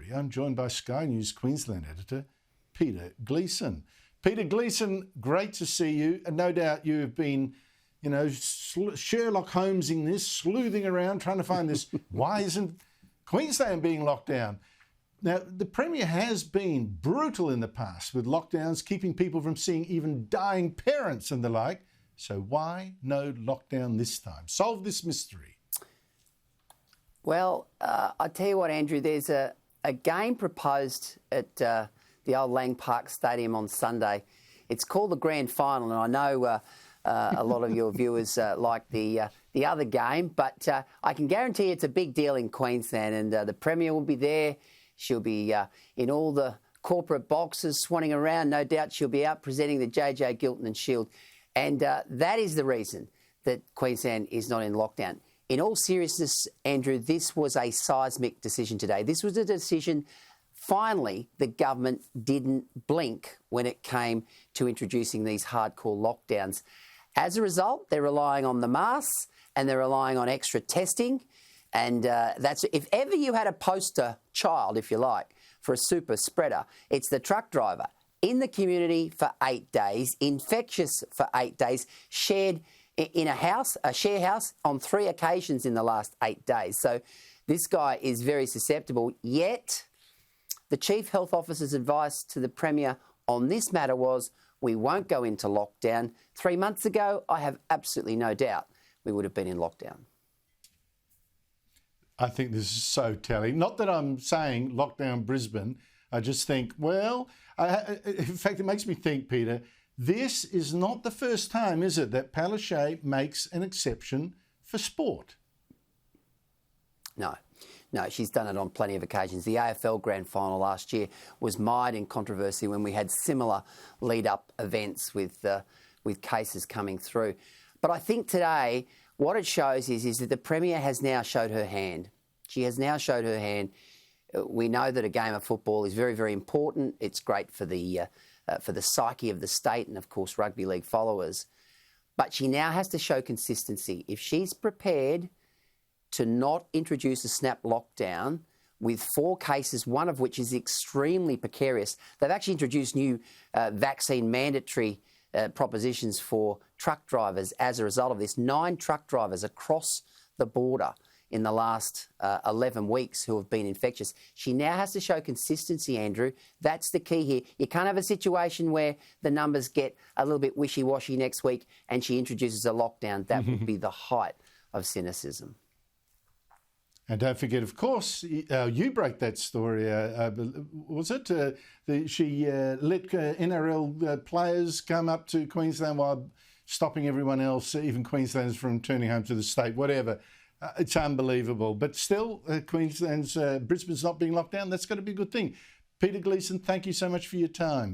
studio. I'm joined by Sky News Queensland Editor Peter Gleeson. Peter Gleeson, great to see you. And no doubt you have been, Sherlock Holmesing this, sleuthing around, trying to find this. Why isn't Queensland being locked down? Now, the Premier has been brutal in the past with lockdowns, keeping people from seeing even dying parents and the like. So why no lockdown this time? Solve this mystery. Well, I tell you what, Andrew, there's a game proposed at the old Lang Park Stadium on Sunday. It's called the Grand Final, and I know a lot of your viewers like the other game, but I can guarantee it's a big deal in Queensland, and the Premier will be there. She'll be in all the corporate boxes swanning around. No doubt she'll be out presenting the JJ Giltinan Shield. And that is the reason that Queensland is not in lockdown. In all seriousness, Andrew, this was a seismic decision today. This was a decision, finally, the government didn't blink when it came to introducing these hardcore lockdowns. As a result, they're relying on the masks and they're relying on extra testing. And that's, if ever you had a poster child, if you like, for a super spreader, it's the truck driver in the community for 8 days, infectious for 8 days, shared in a share house on 3 occasions in the last 8 days. So this guy is very susceptible. Yet the Chief Health Officer's advice to the Premier on this matter was, we won't go into lockdown. 3 months ago, I have absolutely no doubt we would have been in lockdown. I think this is so telling. Not that I'm saying lockdown Brisbane. I just think, well, in fact, it makes me think, Peter, this is not the first time, is it, that Palaszczuk makes an exception for sport? No, she's done it on plenty of occasions. The AFL Grand Final last year was mired in controversy when we had similar lead-up events with cases coming through. But I think today, what it shows is that the Premier has now showed her hand. She has now showed her hand. We know that a game of football is very, very important. It's great for the psyche of the state and, of course, rugby league followers. But she now has to show consistency. If she's prepared to not introduce a snap lockdown with 4 cases, one of which is extremely precarious, they've actually introduced new vaccine mandatory propositions for truck drivers as a result of this. 9 truck drivers across the border in the last 11 weeks who have been infectious. She now has to show consistency, Andrew. That's the key here. You can't have a situation where the numbers get a little bit wishy-washy next week and she introduces a lockdown. That would be the height of cynicism. And don't forget, of course, you broke that story. Was it? She let NRL players come up to Queensland while stopping everyone else, even Queenslanders, from turning home to the state, whatever. It's unbelievable. But still, Brisbane's not being locked down. That's got to be a good thing. Peter Gleeson, thank you so much for your time.